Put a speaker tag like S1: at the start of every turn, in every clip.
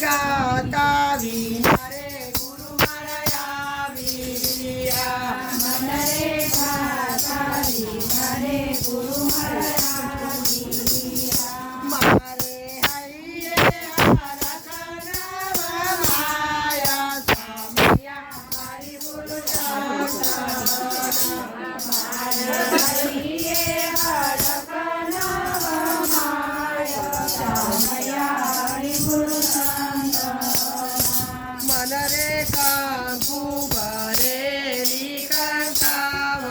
S1: ગાતા વિના રે ગુરુ મારા આવ્યા મન રે ગાતા વિના રે ગુરુ મારા આવ્યા મારે હૈયે હરખના માયા સામયા મારી ગુરુ મારે હૈયે હરખના માયા સામયા મારી ગુરુ मन रे कांकु भरेली कंकावती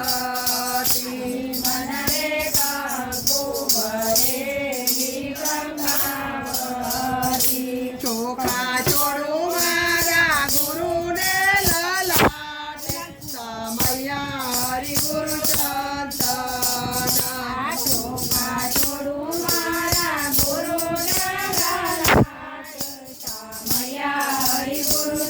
S1: मन रे कांकु भरेली कंकावती चोखा छोड़ू मारा गुरु ने ललाटे समया हरि गुरु चंदना चोखा छोड़ू मारा गुरु ने ललाटे समया हरि गुरु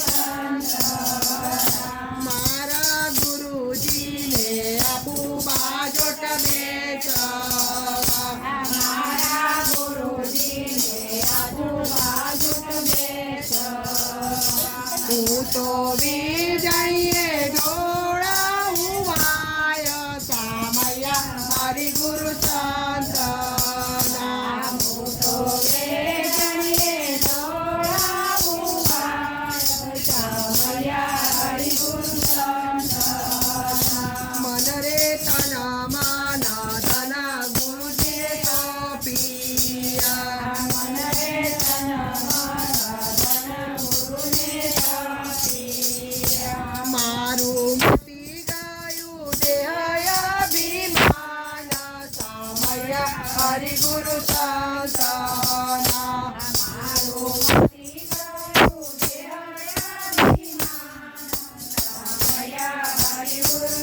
S1: मारा गुरुजी ने आपू बाजोट बेच मारा गुरुजी ने आपू बाजोट बेच तू तो भी जाइए जोड़ा हुआय सामया हरि गुरु चंदना तू तो भी जाइए जोड़ा हुआय सामया हरि गुरु मन रे तना माना तना गुरुजी पिया मन रे तना माना तना गुरुजी पिया मारू मटी गायु देहया अभिमान सामया हरि गुरु चंदना मारू मटी गायु देहया अभिमान सामया हरि गुरु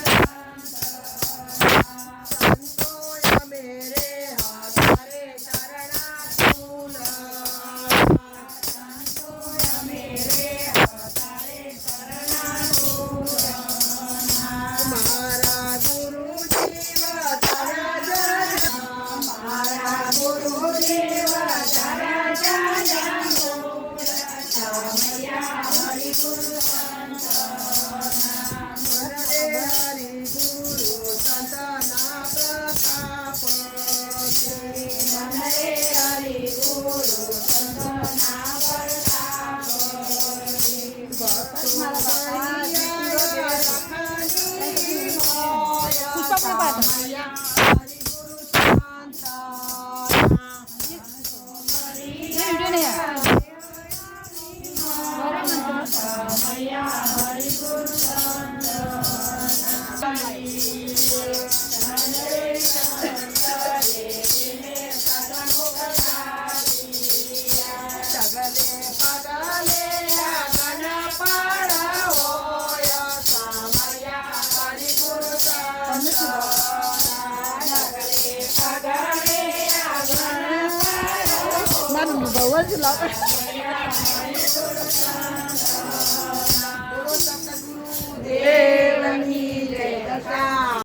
S1: संतोष मेरे हाथारे शरणा तुला संतोष मेरे हाथारे शरणा तुला मारा गुरु जीव तारा जन मारा गुरु जीव तारा जन सामया हरि गुरु हरे हरि गुरु संतना प्रताप हरे हरि गुरु संतना प्रताप भक्तों सामया हरि गुरु सामया हरि गुरु सगले पगले गण पड़ा होय सामया हरि गुरु सगले पगले गण पड़ा होय सामया हरि गुरु सतगुरु देव